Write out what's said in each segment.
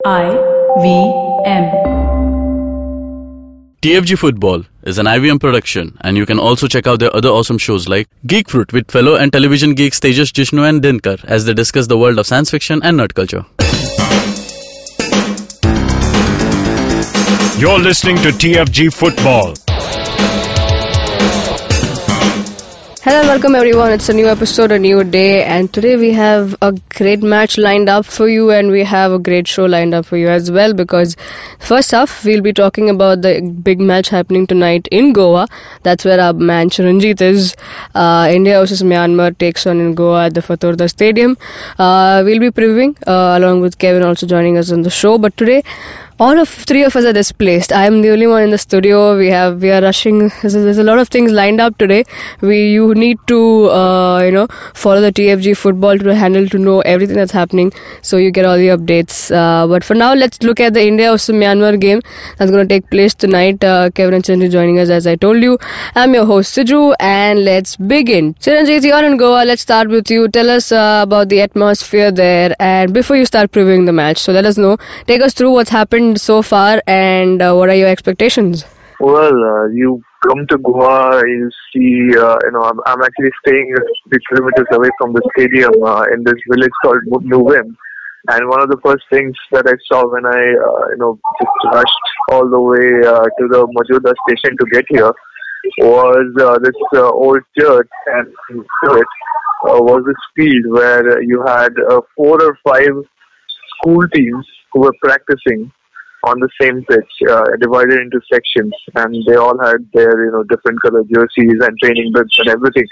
IVM. TFG Football is an IVM production, and you can also check out their other awesome shows like Geek Fruit with fellow and television geeks Tejas, Jishnu and Dinkar as they discuss the world of science fiction and nerd culture. You're listening to TFG Football. Hello and welcome everyone. It's a new episode, a new day, and today we have a great match lined up for you, and we have a great show lined up for you as well, because first off we'll be talking about the big match happening tonight in Goa. That's where our man Chiranjit is. India versus Myanmar takes on in Goa at the Fatorda Stadium. We'll be previewing along with Kevin also joining us on the show, but today three of us are displaced. I am the only one in the studio. We are rushing. There's a lot of things lined up today. You need to follow the TFG football to know everything that's happening, so you get all the updates. But for now, let's look at the India versus Myanmar game that's going to take place tonight. Kevin and Chiranjit joining us, as I told you. I'm your host Siju, and let's begin. Chiranjit, you're in Goa. Let's start with you. Tell us about the atmosphere there, and before you start previewing the match, so let us know. Take us through what's happened so far, and what are your expectations? Well, you come to Goa, you see, I'm actually staying 3 kilometers away from the stadium in this village called Nuvim. And one of the first things that I saw when I, just rushed all the way to the Majuda station to get here was this old church, and to it was this field where you had 4 or 5 school teams who were practicing on the same pitch, divided into sections, and they all had their different color jerseys and training bibs and everything.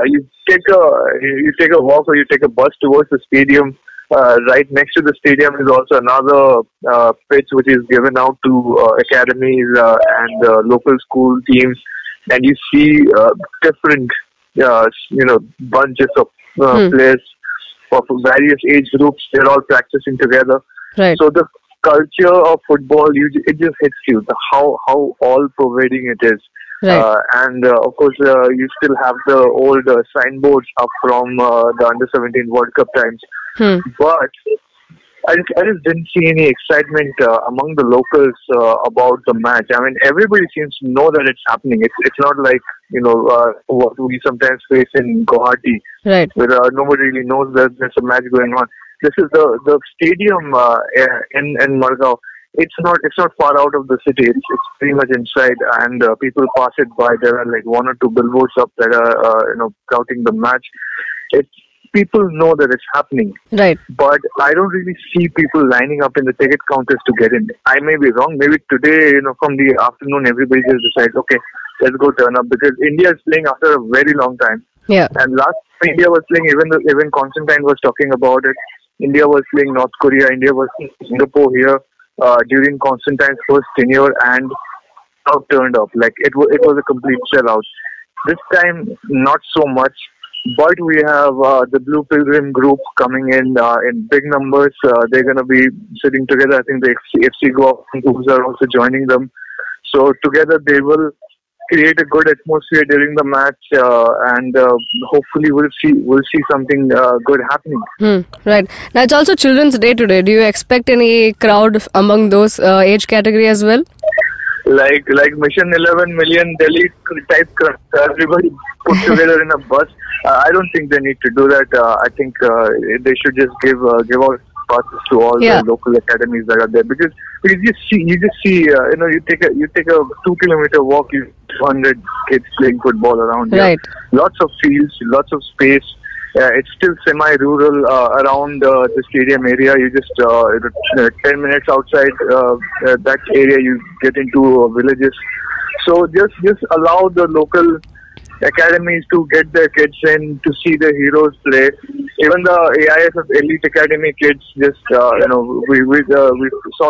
You take a walk, or you take a bus towards the stadium. Right next to the stadium is also another pitch which is given out to academies and local school teams, and you see different bunches of players of various age groups. They're all practicing together. Right. So the culture of football, it just hits you, how all-pervading it is. Right. And of course, you still have the old signboards up from the Under-17 World Cup times. But I just didn't see any excitement among the locals about the match. I mean, everybody seems to know that it's happening. It's not like what we sometimes face in Guwahati, right, where nobody really knows that there's a match going on. This is the stadium in Margao. It's not far out of the city. It's pretty much inside, and people pass it by. There are like 1 or 2 billboards up that are touting the match. People know that it's happening, right? But I don't really see people lining up in the ticket counters to get in. I may be wrong. Maybe today, from the afternoon, everybody just decides, okay, let's go turn up, because India is playing after a very long time. Yeah. And last time India was playing, even Constantine was talking about it. India was playing North Korea. India was playing Singapore here during Constantine's first tenure, and now turned up. Like it was a complete sellout. This time, not so much. But we have the Blue Pilgrim group coming in big numbers. They're going to be sitting together. I think the FC Goa are also joining them. So together they will create a good atmosphere during the match, and hopefully we'll see something good happening. Right. Now it's also Children's Day today. Do you expect any crowd among those age category as well? Like Mission 11 million Delhi type crowd, everybody put together in a bus. I don't think they need to do that. I think they should just give out passes to all the local academies that are there, because you just see you take a 2-kilometer walk, you 200 kids playing football around here. Right. Lots of fields, lots of space. It's still semi-rural around the stadium area. You just 10 minutes outside that area, you get into villages. So just allow the local academies to get their kids in to see the heroes play. Even the AISF Elite Academy kids, we saw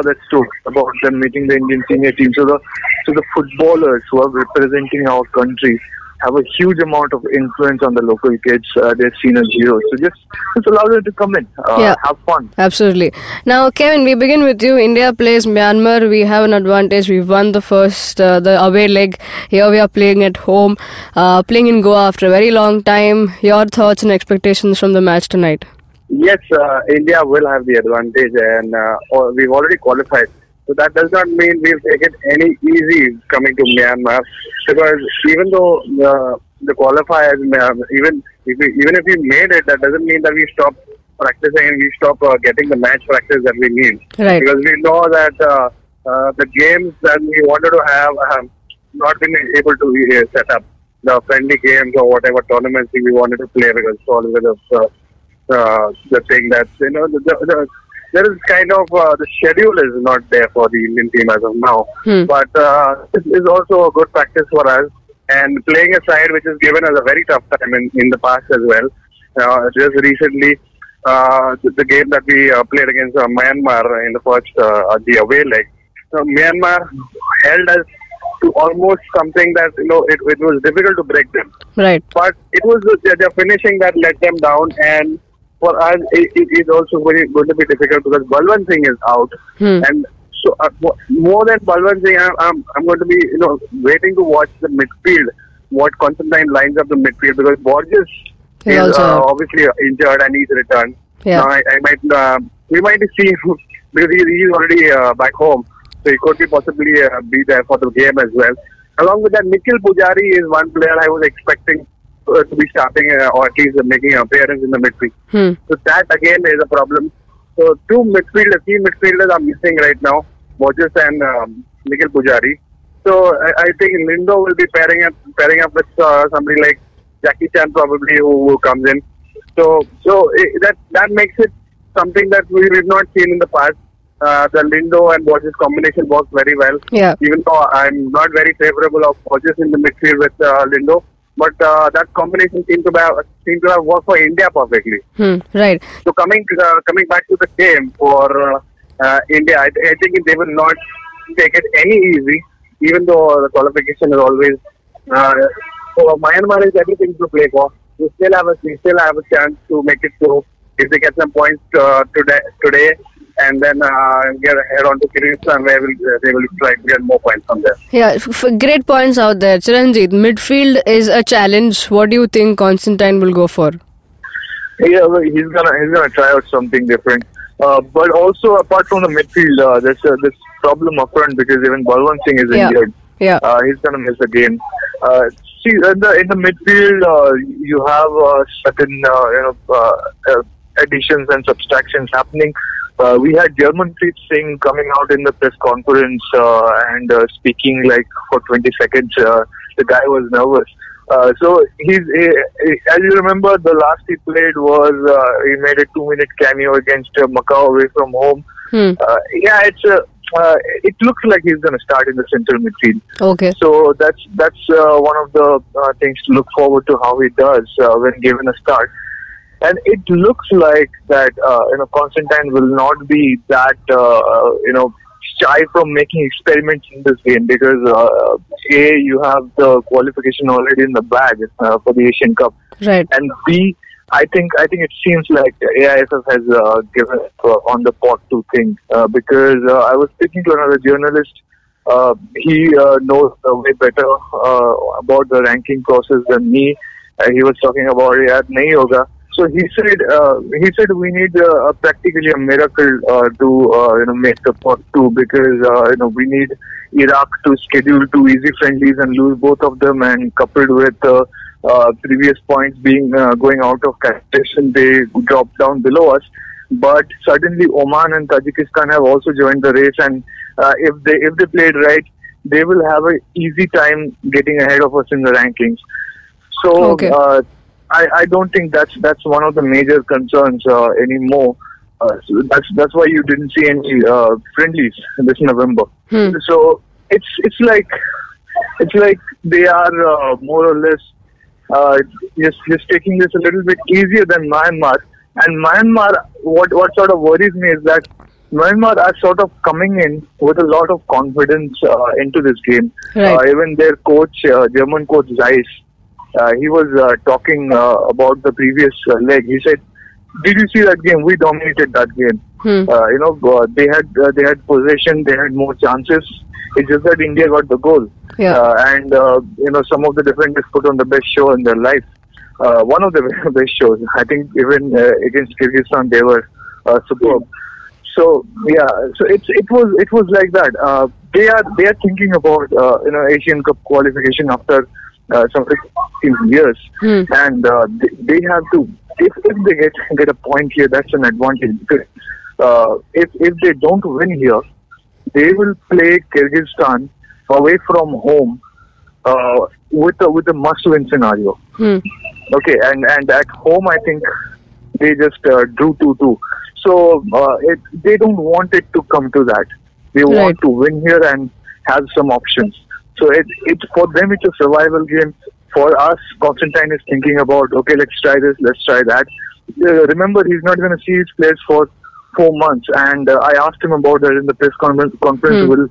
that story about them meeting the Indian senior team. So the footballers who are representing our country have a huge amount of influence on the local kids. They're seen as heroes. So just allow them to come in, have fun. Absolutely. Now, Kevin, we begin with you. India plays Myanmar. We have an advantage. We've won the away leg. Here we are playing at home, playing in Goa after a very long time. Your thoughts and expectations from the match tonight? Yes, India will have the advantage, and we've already qualified. So that does not mean we've taken any easy coming to Myanmar, because even though the qualifiers, even if we made it, that doesn't mean that we stop practicing and we stop getting the match practice that we need. Right. Because we know that the games that we wanted to have not been able to set up the friendly games or whatever tournaments we wanted to play, because all because of the thing that there is kind of the schedule is not there for the Indian team as of now. But it is also a good practice for us, and playing a side which is given us a very tough time in the past as well. Just recently, the game that we played against Myanmar in the first the away leg, Myanmar held us to almost something that it was difficult to break them. Right. But it was the finishing that let them down, and for us it is also going to be difficult because Balwant Singh is out, and so more than Balwant Singh, I'm going to be waiting to watch the midfield, what Constantine lines up the midfield, because Borges is obviously injured and he's returned. Yeah. Now we might see because he's already back home. So he could be possibly be there for the game as well. Along with that, Nikhil Pujari is one player I was expecting to be starting or at least making an appearance in the midfield. So that again is a problem. So key midfielders are missing right now, Borges and Nikhil Pujari. So I think Lindo will be pairing up with somebody like Jackie Chan probably who comes in. So that makes it something that we have not seen in the past. The Lindo and Borges combination works very well. Yeah. Even though I'm not very favorable of Borges in the midfield with Lindo, but that combination seems to have worked for India perfectly. Right. So coming back to the game for India, I think they will not take it any easy, even though the qualification is always. So Myanmar is everything to play for. We still have a chance to make it through if they get some points today. And then get head on to Kyrgyzstan, where they will try to get more points from there. Yeah, great points out there. Chiranjit, midfield is a challenge. What do you think Constantine will go for? Yeah, well, he's gonna try out something different. But also, apart from the midfield, there's this problem up front because even Balwant Singh is injured. Yeah. He's gonna miss the game. See, in the midfield, you have certain additions and subtractions happening. We had Germanpreet Singh coming out in the press conference and speaking like for 20 seconds. The guy was nervous. So as you remember, the last he played was he made a 2-minute cameo against Macau away from home. It looks like he's going to start in the central midfield. Okay. So that's one of the things to look forward to how he does when given a start. And it looks like that Constantine will not be that shy from making experiments in this game because you have the qualification already in the bag for the Asian Cup, right? And B, I think it seems like AIFF has given on the pot to think because I was speaking to another journalist. He knows way better about the ranking process than me. He was talking about it nahi hoga. So he said we need practically a miracle to make the pot two because we need Iraq to schedule 2 easy friendlies and lose both of them, and coupled with previous points being going out of calculation, they dropped down below us. But suddenly Oman and Tajikistan have also joined the race, and if they played right, they will have an easy time getting ahead of us in the rankings. So. Okay. I don't think that's one of the major concerns anymore. So that's why you didn't see any friendlies this November. So it's like they are more or less just taking this a little bit easier than Myanmar. And Myanmar, what sort of worries me is that Myanmar are sort of coming in with a lot of confidence into this game. Right. Even their coach, German coach Zeiss. He was talking about the previous leg. He said, "Did you see that game? We dominated that game. They had possession, they had more chances. It's just that India got the goal. Yeah. And some of the defenders put on the best show in their life. one of the best shows. I think even against Kyrgyzstan they were superb. So so it was like that. They are thinking about Asian Cup qualification after some 15 years, and they have to. If they get a point here, that's an advantage. Because if they don't win here, they will play Kyrgyzstan away from home with a must-win scenario. Okay, and at home, I think they just drew 2-2. So they don't want it to come to that. They want to win here and have some options. So it's for them, it's a survival game. For us, Constantine is thinking about, okay, let's try this, let's try that. Remember, he's not going to see his players for 4 months. And I asked him about that in the press conference. We'll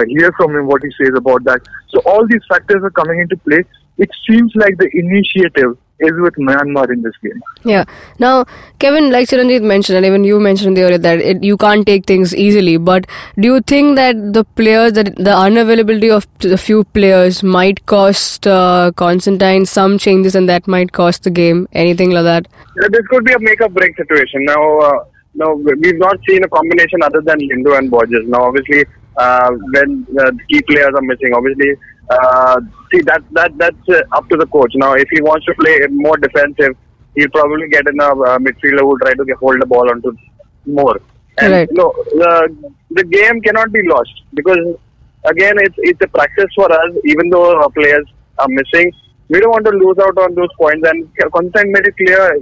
hear from him what he says about that. So all these factors are coming into play. It seems like the initiative is with Myanmar in this game. Yeah. Now, Kevin, like Chiranjit mentioned, and even you mentioned earlier that you can't take things easily. But do you think that the unavailability of the few players might cost Constantine some changes, and that might cost the game? Anything like that? This could be a make-or-break situation. Now, we've not seen a combination other than Lindu and Borges. Now, obviously, when key players are missing, obviously. That's up to the coach. Now, if he wants to play more defensive, he'll probably get in a midfielder who will try to hold the ball onto more. And the game cannot be lost because again, it's a practice for us. Even though our players are missing, we don't want to lose out on those points. And Constantine made it clear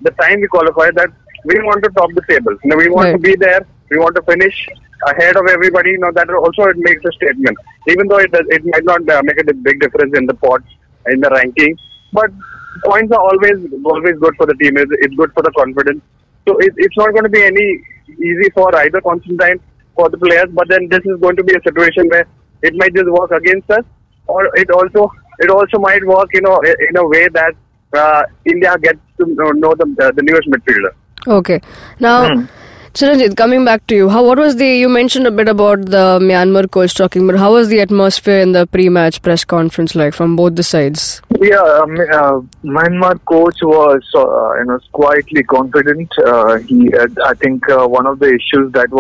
the time we qualified that we want to top the table. We want to be there. We want to finish ahead of everybody. Now that also it makes a statement, even though it might not make a big difference in the pots in the ranking, but points are always good for the team. It's good for the confidence. So it's not going to be any easy for either Constantine for the players. But then this is going to be a situation where it might just work against us, or it also might work in a way that India gets to know the newest midfielder. Okay, now. Chiranjit, coming back to you, you mentioned a bit about the Myanmar coach talking, but how was the atmosphere in the pre-match press conference like from both the sides? Yeah, Myanmar coach was quietly confident. I think one of the issues that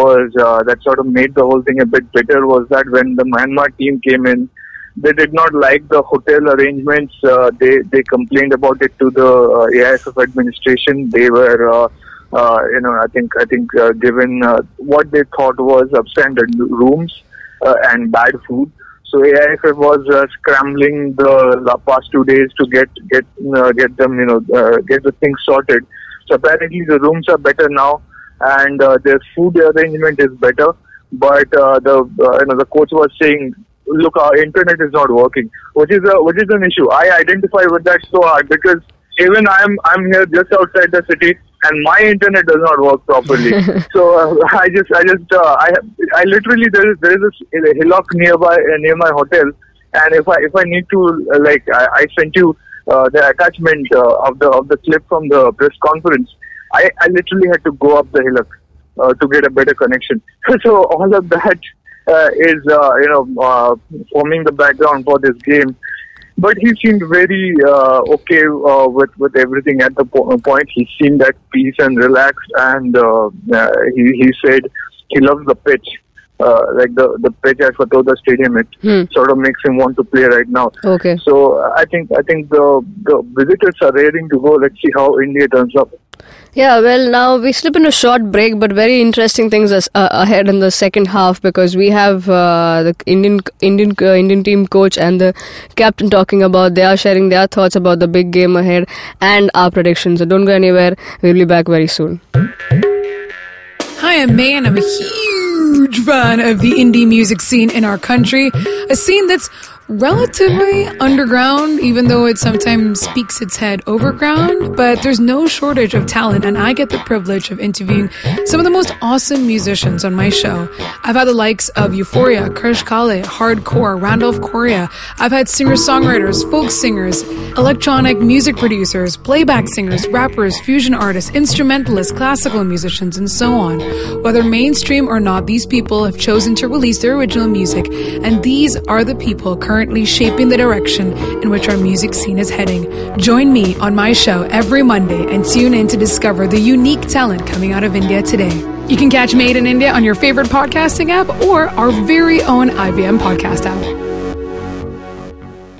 sort of made the whole thing a bit bitter was that when the Myanmar team came in, they did not like the hotel arrangements. They complained about it to the AIFF administration. They were I think given what they thought was substandard rooms and bad food. So AIFF was scrambling the past 2 days to get them get the things sorted. So apparently the rooms are better now and their food arrangement is better. But the coach was saying, look, our internet is not working, which is an issue. I identify with that so hard because even I'm here just outside the city. And my internet does not work properly. So I literally there is a hillock near my hotel, and if I need to I sent you the attachment of the clip from the press conference. I literally had to go up the hillock to get a better connection. So all of that is forming the background for this game. But he seemed very okay with everything at the point. He seemed at peace and relaxed, and he said he loves the pitch, like the pitch at Fatoda Stadium. It sort of makes him want to play right now. Okay. So I think the visitors are raring to go. Let's see how India turns up. Yeah, well, now we slip in a short break, but very interesting things ahead in the second half because we have the Indian team coach and the captain talking about. They are sharing their thoughts about the big game ahead and our predictions. So don't go anywhere. We'll be back very soon. Hi, I'm May, and I'm a huge fan of the indie music scene in our country. A scene that's relatively underground, even though it sometimes speaks its head overground, but there's no shortage of talent, and I get the privilege of interviewing some of the most awesome musicians on my show. I've had the likes of Euphoria, Krish Kale, Hardcore, Randolph Correa. I've had singer-songwriters, folk singers, electronic music producers, playback singers, rappers, fusion artists, instrumentalists, classical musicians, and so on. Whether mainstream or not, these people have chosen to release their original music, and these are the people currently currently shaping the direction in which our music scene is heading. Join me on my show every Monday and tune in to discover the unique talent coming out of India today. You can catch Made in India on your favorite podcasting app or our very own IVM podcast app.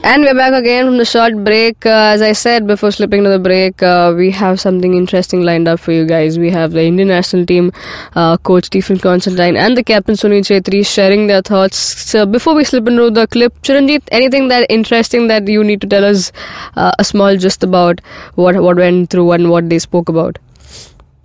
And we're back again from the short break. As I said before slipping to the break, we have something interesting lined up for you guys. We have the Indian national team coach Stephen Constantine and the captain Sunil Chhetri sharing their thoughts. So before we slip into the clip, Chiranjit, anything that interesting that you need to tell us a small gist about what went through and what they spoke about?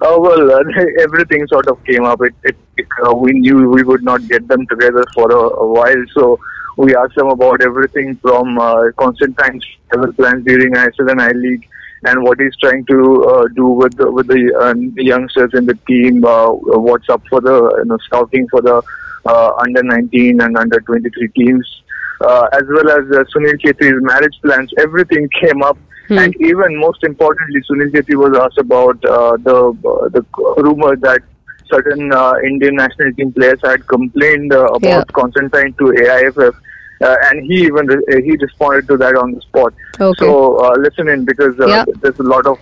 Everything sort of came up. We knew we would not get them together for a while, so we asked them about everything from Constantine's travel plans during ISL and I-League and what he's trying to do with the youngsters in the team, what's up for the scouting for the under-19 and under-23 teams, as well as Sunil Chhetri's marriage plans. Everything came up. And even most importantly, Sunil Chhetri was asked about the rumor that certain Indian national team players had complained about Constantine to AIFF. And he responded to that on the spot. Okay. So listen in because there's a lot of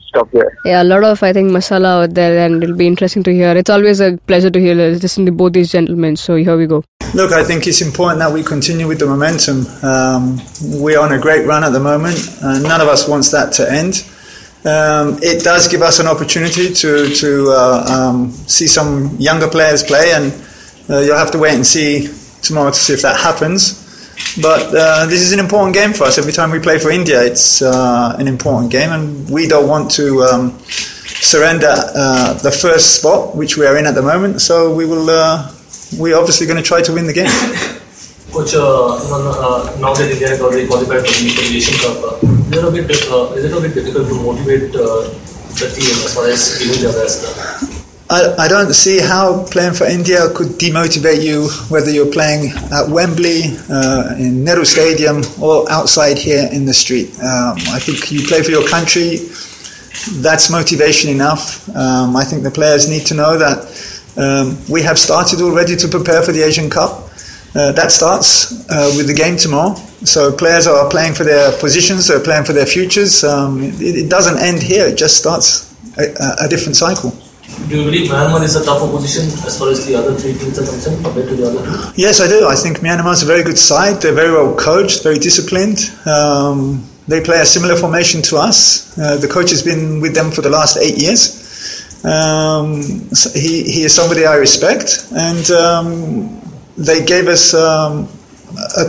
stuff there. Yeah, a lot of I think masala out there, and it'll be interesting to hear. It's always a pleasure to listen to both these gentlemen. So here we go. Look, I think it's important that we continue with the momentum. We're on a great run at the moment. None of us wants that to end. It does give us an opportunity to see some younger players play, and you'll have to wait and see tomorrow to see if that happens. But this is an important game for us. Every time we play for India, it's an important game, and we don't want to surrender the first spot, which we are in at the moment. So we're obviously going to try to win the game. Coach, now that India has already qualified for the Asian Cup, is it a bit difficult to motivate the team as far as giving their best? I don't see how playing for India could demotivate you, whether you're playing at Wembley, in Nehru Stadium, or outside here in the street. I think you play for your country, that's motivation enough. I think the players need to know that we have started already to prepare for the Asian Cup. That starts with the game tomorrow. So players are playing for their positions, they're playing for their futures. It doesn't end here, it just starts a different cycle. Do you believe Myanmar is a tough opposition as far as the other three teams are concerned compared to the other two? Yes, I do. I think Myanmar is a very good side. They're very well coached, very disciplined. They play a similar formation to us. The coach has been with them for the last 8 years. He is somebody I respect, and they gave us a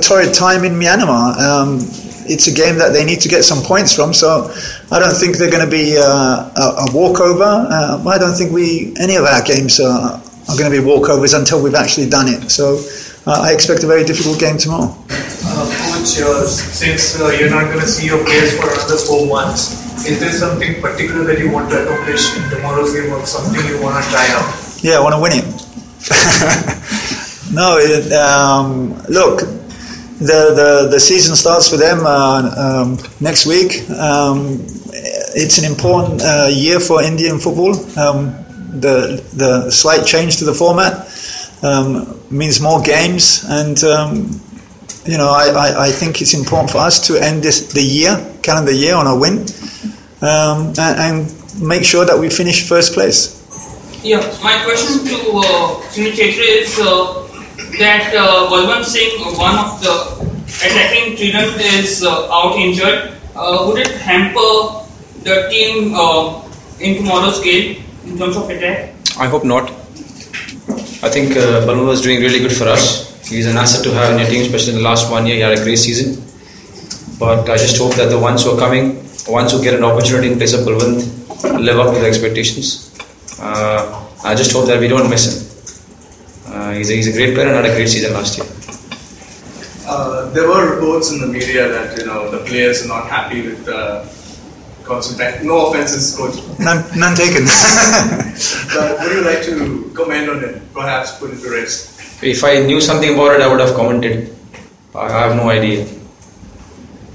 torrid time in Myanmar. It's a game that they need to get some points from, so I don't think they're going to be a walkover. I don't think any of our games are going to be walkovers until we've actually done it. So I expect a very difficult game tomorrow. Coach, since you're not going to see your players for another 4 months, is there something particular that you want to accomplish in tomorrow's game, or something you want to try out? Yeah, I want to win it. No, look, the season starts for them next week. It's an important year for Indian football. The slight change to the format means more games, and I think it's important for us to end the calendar year on a win, and make sure that we finish first place. Yeah, my question to Sunil Chhetri is that Balwant Singh, one of the attacking trident, is out injured. Would it hamper the team in tomorrow's game in terms of attack? I hope not. I think Balwant was doing really good for us. He's an asset to have in your team, especially in the last 1 year. He had a great season. But I just hope that the ones who are coming, ones who get an opportunity in place of Balwant, live up to the expectations. I just hope that we don't miss him. He's a great player and had a great season last year. There were reports in the media that the players are not happy with Constantine. No offenses, coach. None taken. But would you like to comment on it? Perhaps put it to rest. If I knew something about it, I would have commented. I have no idea.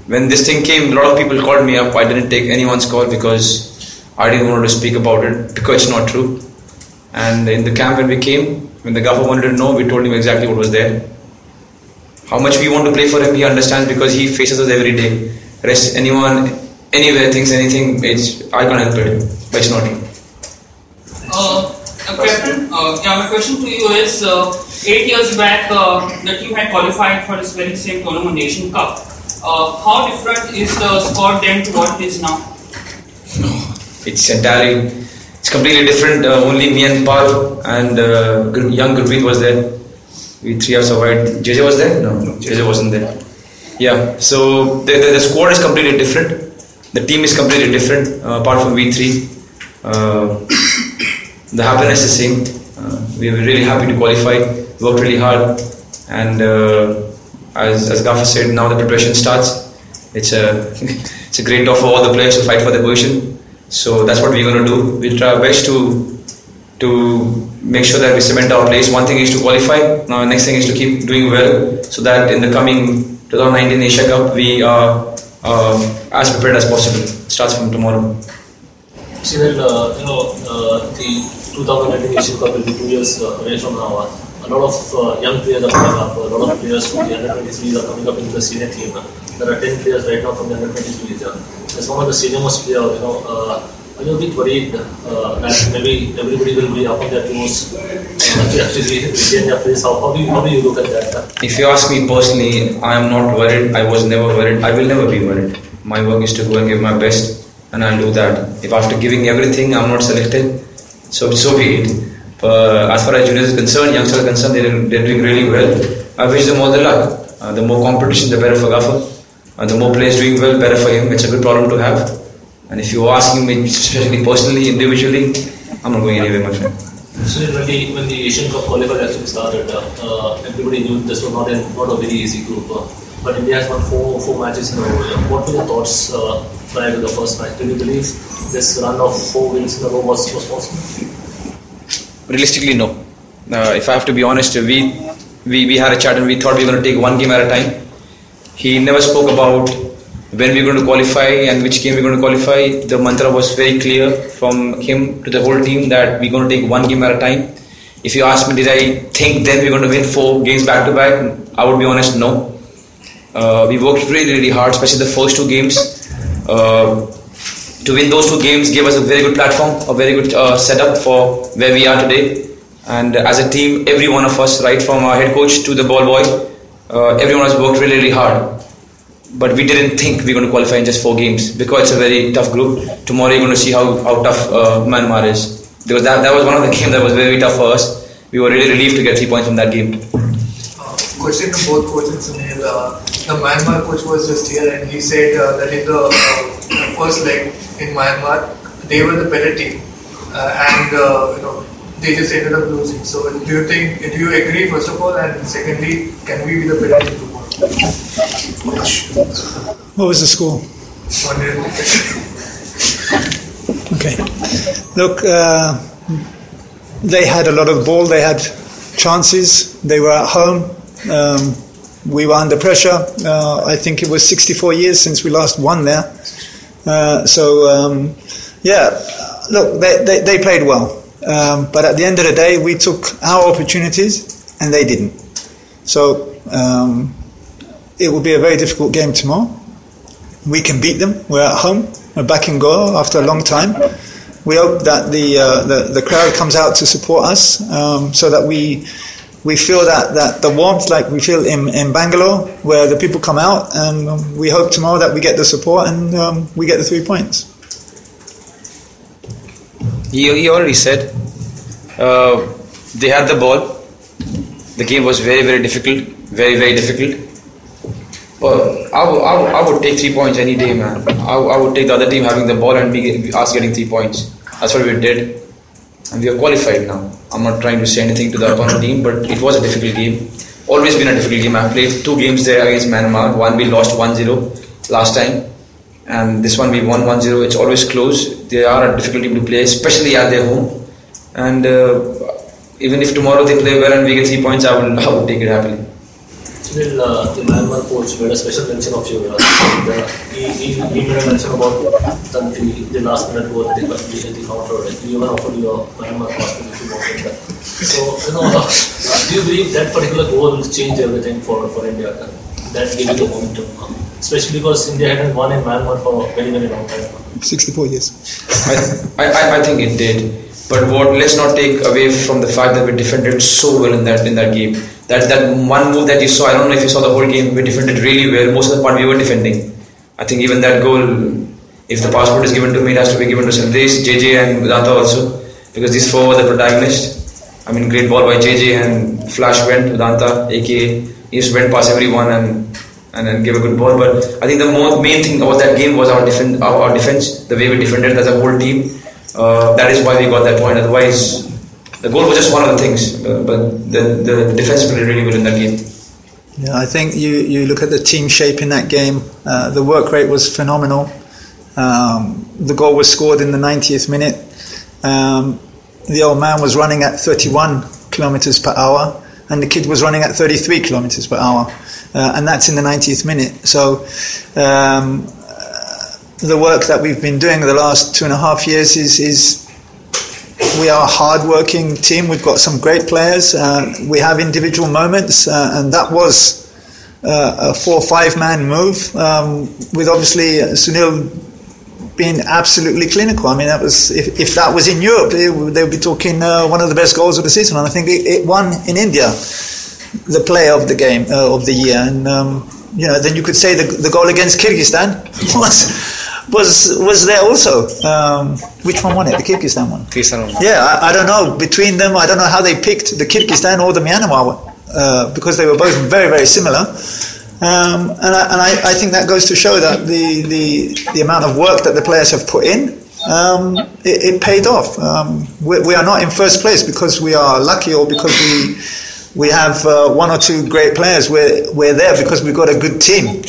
When this thing came, a lot of people called me up. I didn't take anyone's call because I didn't want to speak about it because it's not true. And in the camp when we came, when the gaffer wanted to know, we told him exactly what was there. how much we want to play for him, he understands because he faces us every day. Rest anyone, anywhere thinks anything, I can't help it, but it's not true. Captain, my question to you is, 8 years back, the team had qualified for this very same tournament, Asian Cup. How different is the squad then to what it is now? It's completely different. Only me and Paul and young Gurpreet was there. We three have survived. JJ was there? No, JJ wasn't there. Yeah, so the squad is completely different. The team is completely different, apart from we three. The happiness is same. We were really happy to qualify. Worked really hard, and as Gaffer said, now the preparation starts. It's a great job for all the players to fight for their position. So that's what we're going to do. We'll try our best to make sure that we cement our place. One thing is to qualify. Now the next thing is to keep doing well, so that in the coming 2019 Asia Cup we are as prepared as possible. It starts from tomorrow. Sunil, the 2019 Asian Cup will be 2 years away from now. A lot of young players are coming up. A lot of players from the under-23s are coming up into the senior team. There are 10 players right now from the under-23s. As one of the senior-most players, are you a bit worried that maybe everybody will be up on their toes to actually retain their place? How do you look at that? If you ask me personally, I am not worried. I was never worried. I will never be worried. My work is to go and give my best, and I'll do that. If after giving everything I'm not selected, so be it. But as far as juniors is concerned, youngsters are concerned, they're doing really well. I wish them all the luck. The more competition, the better for Gaffer. The more players doing well, better for him. It's a good problem to have. And if you're asking me, especially personally, individually, I'm not going anywhere, my friend. So when the Asian Cup qualifier actually started, everybody knew this was not a very easy group. But India has won four matches in a row. What were your thoughts prior to the first match? Did you believe this run of 4 wins in a row was possible? Realistically, no. If I have to be honest, we had a chat and we thought we were going to take one game at a time. He never spoke about when we were going to qualify and which game we were going to qualify. The mantra was very clear from him to the whole team that we're going to take one game at a time. If you ask me, did I think then we're going to win 4 games back to back? I would be honest, no. We worked really, really hard, especially the first 2 games. To win those 2 games gave us a very good platform, a very good setup for where we are today. And as a team, every one of us, right from our head coach to the ball boy, everyone has worked really, really hard. But we didn't think we were going to qualify in just 4 games because it's a very tough group. Tomorrow you're going to see how tough Myanmar is. Because that was one of the games that was very tough for us. We were really relieved to get 3 points from that game. Question to both coaches, Sunil. The Myanmar coach was just here and he said that in the first leg in Myanmar, they were the better team. They just ended up losing. So do you agree, first of all, and secondly, can we be the better team tomorrow? What was the score? 100. Okay. Look, they had a lot of the ball. They had chances. They were at home. We were under pressure. I think it was 64 years since we last won there. Look, they played well. But at the end of the day, we took our opportunities and they didn't. So it will be a very difficult game tomorrow. We can beat them. We're at home. We're back in Goa after a long time. We hope that the crowd comes out to support us, so that we feel that the warmth like we feel in Bangalore, where the people come out, and we hope tomorrow that we get the support and we get the 3 points. He already said they had the ball. The game was very, very difficult, very, very difficult. But I would take 3 points any day, man. I would take the other team having the ball and us getting 3 points. That's what we did, and we are qualified now. I'm not trying to say anything to the opponent team, but it was a difficult game. Always been a difficult game. I played 2 games there against Myanmar. One we lost 1-0 last time, and this one we won 1-0. It's always close. They are a difficult team to play, especially at their home. And even if tomorrow they play well and we get 3 points, I would take it happily. Sunil, the Myanmar coach made a special mention of you. He made a mention about the last minute goal in the counter. He even offered you a Myanmar passport if you wanted that. So, do you believe that particular goal changed everything for India? That gave you the momentum, especially because India hadn't won in Myanmar for a very, very long time. 64 years. I think it did. But let's not take away from the fact that we defended so well in that game. That one move that you saw, I don't know if you saw the whole game, we defended really well. Most of the part we were defending. I think even that goal, if the passport is given to me, it has to be given to Sandesh, JJ and Vedanta also, because these four were the protagonists. I mean, great ball by JJ and flash went, Vedanta, aka, he just went past everyone and then gave a good ball. But I think the main thing about that game was our defense, the way we defended as a whole team. That is why we got that point. Otherwise, the goal was just one of the things, but the defense played really well in that game. Yeah, I think you look at the team shape in that game. The work rate was phenomenal. The goal was scored in the 90th minute. The old man was running at 31 kilometers per hour, and the kid was running at 33 kilometers per hour, and that's in the 90th minute. So the work that we've been doing the last 2.5 years is we are a hard-working team. We've got some great players. We have individual moments, and that was a 4 or 5 man move, with obviously Sunil being absolutely clinical. I mean, that was if that was in Europe, they would be talking one of the best goals of the season, and I think it won in India the player of the game of the year. And then you could say the goal against Kyrgyzstan was there also. Which one won it? The Kyrgyzstan one. Yeah, I don't know. Between them, I don't know how they picked the Kyrgyzstan or the Myanmar one, because they were both very, very similar. And I think that goes to show that the amount of work that the players have put in, it paid off. We are not in first place because we are lucky or because we have 1 or 2 great players. We're there because we've got a good team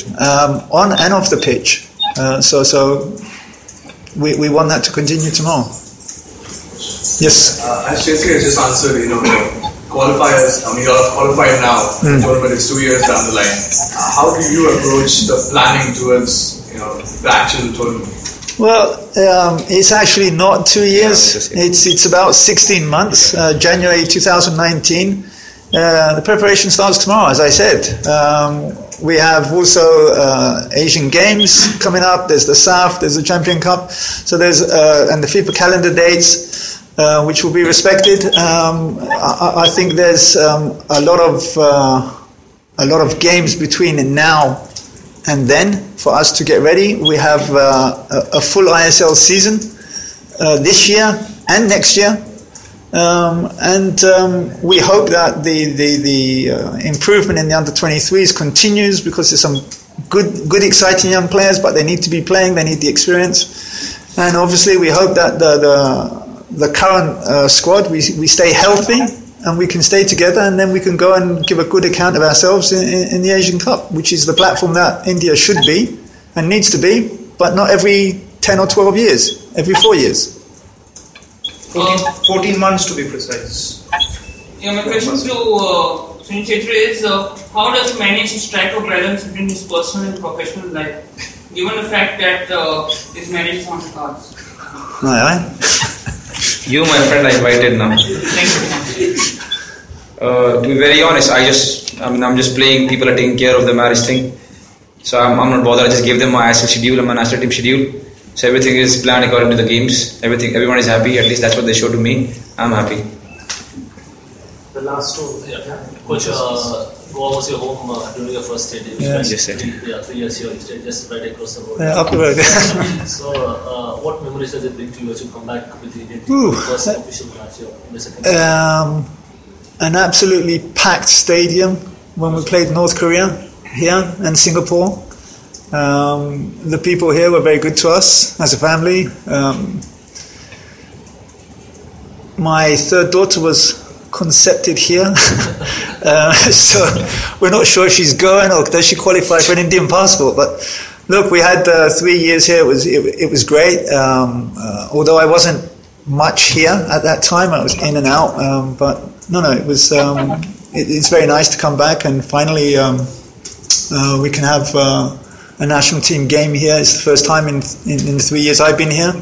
on and off the pitch. So we want that to continue tomorrow. Yes. As Chhetri has just answered, qualifiers. I mean, you're qualified now. The tournament is 2 years down the line. How do you approach the planning towards the actual tournament? Well, it's actually not 2 years. It's about 16 months. January 2019. The preparation starts tomorrow, as I said. We have also Asian Games coming up. There's the SAF, there's the Champion Cup. So there's and the FIFA calendar dates, which will be respected. I think there's a lot of games between now and then for us to get ready. We have a full ISL season this year and next year. We hope that the improvement in the under-23s continues, because there's some good exciting young players, but they need to be playing, they need the experience. And obviously we hope that the current squad, we stay healthy and we can stay together, and then we can go and give a good account of ourselves in the Asian Cup, which is the platform that India should be and needs to be, but not every 10 or 12 years, every 4 years. 14 months to be precise. Yeah, my question to Sunil Chhetri is, how does he manage to strike a balance between his personal and professional life, given the fact that his marriage is on the cards? You, my friend, are invited now. Thank you. To be very honest, I'm just playing. People are taking care of the marriage thing, so I'm not bothered. I just gave them my ISL schedule and my national team schedule. So everything is planned according to the games. Everyone is happy. At least that's what they show to me. I'm happy. The last two, Coach, Goa was your home during your first stay. Yeah. 3 years here. You stayed just right across the road. Up the road. So, what memories does it bring to you as you come back with the Indian team? First official match here in the second. An absolutely packed stadium when we played North Korea here and Singapore. The people here were very good to us as a family. My third daughter was conceived here, so we're not sure if she's going or does she qualify for an Indian passport. But look, we had 3 years here. It was great. Although I wasn't much here at that time, I was in and out. But no, it was it's very nice to come back and finally we can have a national team game here. It's the first time in the 3 years I've been here.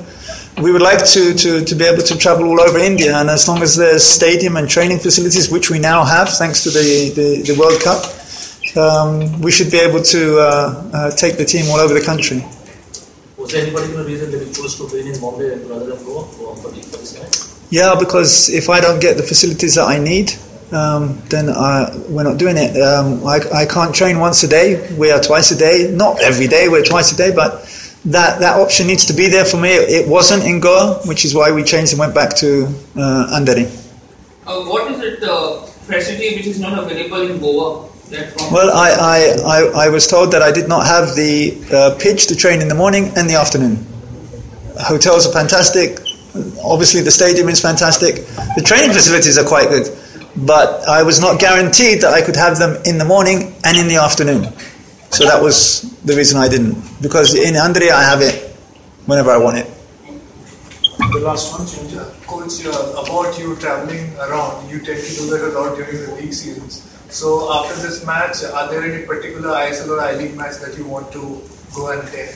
We would like to be able to travel all over India, and as long as there's stadium and training facilities, which we now have thanks to the World Cup, we should be able to take the team all over the country. Was there any particular reason that you chose to train in Bombay rather than Goa for this match? Yeah, because if I don't get the facilities that I need, then we're not doing it. I can't train once a day. We are twice a day. Not every day, we're twice a day, but that option needs to be there for me. It wasn't in Goa, which is why we changed and went back to Andheri. What is it, facility which is not available in Goa? Well, I was told that I did not have the pitch to train in the morning and the afternoon. Hotels are fantastic. Obviously, the stadium is fantastic. The training facilities are quite good. But I was not guaranteed that I could have them in the morning and in the afternoon. So that was the reason I didn't. Because in Andheri, I have it whenever I want it. The last one, Coach, about you traveling around, you tend to do that a lot during the league seasons. So after this match, are there any particular ISL or I-League match that you want to go and attend?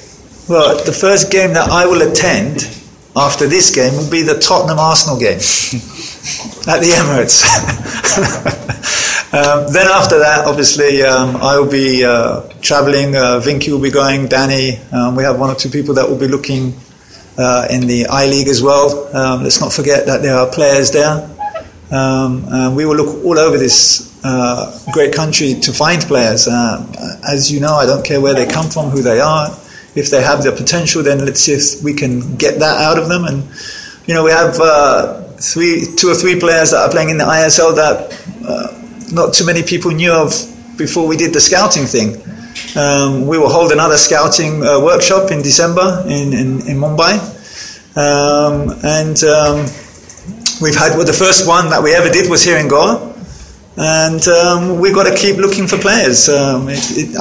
Well, the first game that I will attend after this game will be the Tottenham-Arsenal game at the Emirates. Then after that, obviously, I will be travelling. Vinky will be going, Danny. We have one or two people that will be looking in the I-League as well. Let's not forget that there are players there. We will look all over this great country to find players. As you know, I don't care where they come from, who they are. If they have the potential, then let's see if we can get that out of them. And we have 2 or 3 players that are playing in the ISL that not too many people knew of before we did the scouting thing. We will hold another scouting workshop in December in Mumbai, and we've had the first one that we ever did was here in Goa. And we've got to keep looking for players. And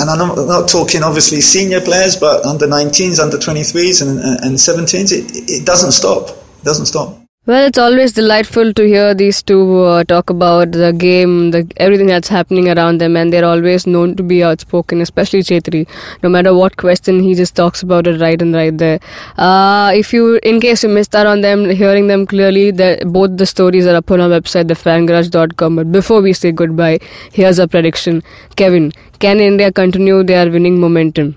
I'm not talking obviously senior players, but under 19s, under 23s and 17s. It doesn't stop. It doesn't stop. Well, it's always delightful to hear these two talk about the game, everything that's happening around them, and they're always known to be outspoken, especially Chhetri. No matter what question, he just talks about it right there. In case you missed out on them, hearing them clearly, both the stories are up on our website, thefangarage.com. But before we say goodbye, here's a prediction. Kevin, can India continue their winning momentum?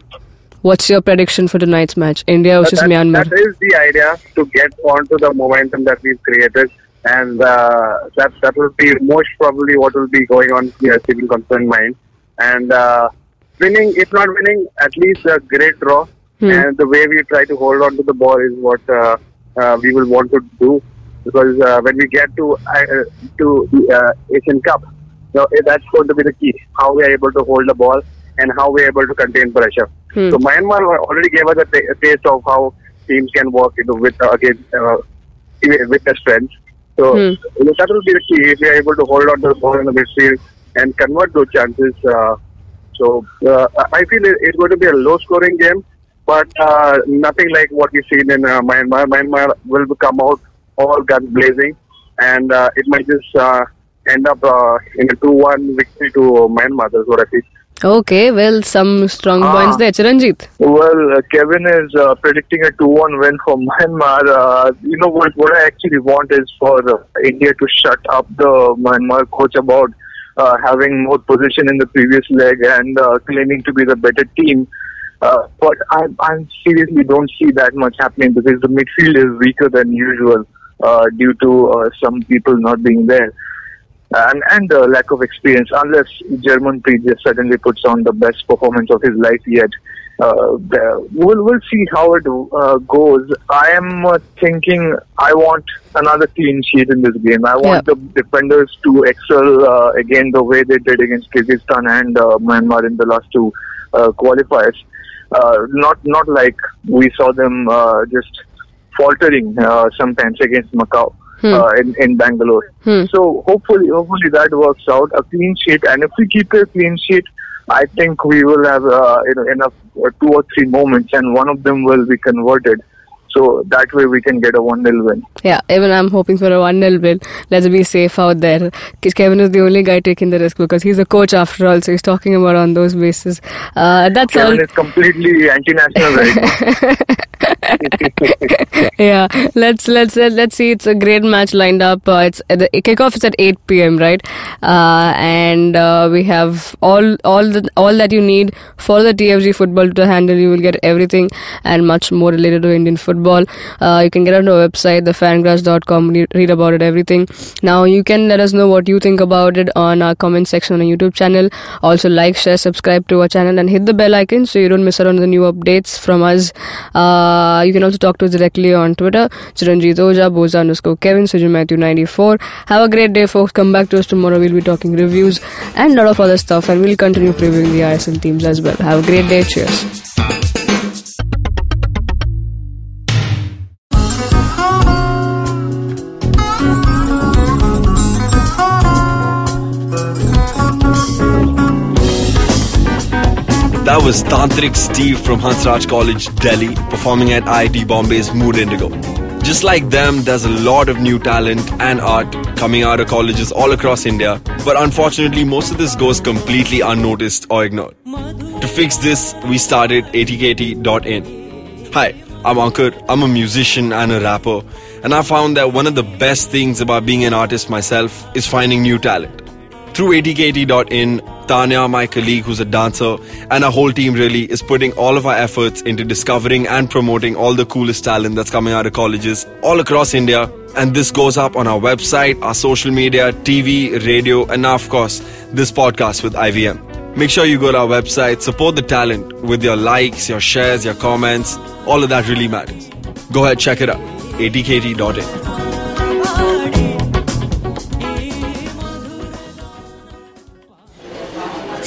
What's your prediction for tonight's match, India versus Myanmar? That is the idea, to get onto the momentum that we've created, and that will be most probably what will be going on here, keeping concerned mind. And winning, if not winning, at least a great draw. And the way we try to hold on to the ball is what we will want to do, because when we get to the Asian Cup, that's going to be the key: how we are able to hold the ball and how we are able to contain pressure. So Myanmar already gave us a taste of how teams can work with their strength. So that will be the key, if we are able to hold on to the ball in the midfield and convert those chances. I feel it's going to be a low-scoring game, but nothing like what we've seen in Myanmar. Myanmar will come out all guns blazing, and it might just end up in a 2-1 victory to Myanmar. That's what I think. Okay, well, some strong points there. Chiranjit. Well, Kevin is predicting a 2-1 win for Myanmar. What I actually want is for India to shut up the Myanmar coach about having more position in the previous leg and claiming to be the better team. But I seriously don't see that much happening, because the midfield is weaker than usual due to some people not being there. And the lack of experience, unless Germanpreet just suddenly puts on the best performance of his life yet. We'll see how it goes. I am thinking I want another clean sheet in this game. I want the defenders to excel again the way they did against Kyrgyzstan and Myanmar in the last 2 qualifiers. Not like we saw them just faltering sometimes against Macau. In Bangalore. So hopefully that works out, a clean sheet. And if we keep a clean sheet, I think we will have enough 2 or 3 moments, and one of them will be converted. So that way we can get a 1-0 win. Yeah, even I'm hoping for a 1-0 win. Let's be safe out there. Kevin is the only guy taking the risk because he's a coach after all, so he's talking about on those bases. That's Kevin all. is completely anti-national right now. Yeah, let's see. It's a great match lined up. It's the kickoff is at 8 p.m. right, and we have all that you need for the TFG football to handle. You will get everything and much more related to Indian football. You can get on our website, thefangrush.com, read about it, everything. Now you can let us know what you think about it on our comment section on our YouTube channel. Also like, share, subscribe to our channel and hit the bell icon so you don't miss out on the new updates from us. You can also talk to us directly on Twitter, Chiranjit Oja, Boza_Kevin, Sujin Matthew 94. Have a great day, folks. Come back to us tomorrow. We'll be talking reviews and a lot of other stuff, and we'll continue previewing the ISL teams as well. Have a great day. Cheers. That was Tantrik Steve from Hansraj College, Delhi, performing at IIT Bombay's Mood Indigo. Just like them, there's a lot of new talent and art coming out of colleges all across India, but unfortunately most of this goes completely unnoticed or ignored. To fix this, we started ATKT.in. Hi, I'm Ankur, I'm a musician and a rapper, and I found that one of the best things about being an artist myself is finding new talent. Through ATKT.in, Tanya, my colleague who's a dancer, and our whole team really is putting all of our efforts into discovering and promoting all the coolest talent that's coming out of colleges all across India. And this goes up on our website, our social media, TV, radio, and now of course, this podcast with IVM. Make sure you go to our website, support the talent with your likes, your shares, your comments. All of that really matters. Go ahead, check it out. ATKT.in.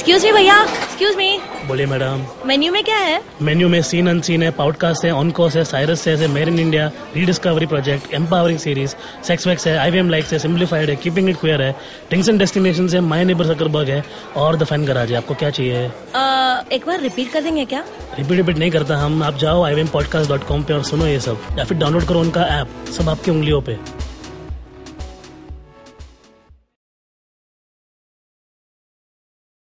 Excuse me भैया, excuse me. बोलिए madam. Menu में क्या है? Menu में scene unseen है, podcast है, on course है, Cyrus है, made in India, rediscovery project, empowering series, sex wax है, IVM लाइक्स है, सिंप्लीफाइड है, कीपिंग इट क्वियर है, टिंग्स एंड डेस्टिनेशंस है, माय नेबर सकरबर्ग है और द फैन गराज है। आपको क्या चाहिए? एक बार रिपीट कर देंगे क्या? रिपीट नहीं करता हम। आप जाओ IVMpodcast.com पे और सुनो ये सब, या फिर डाउनलोड करो उनका ऐप, सब आपकी उंगलियों पे।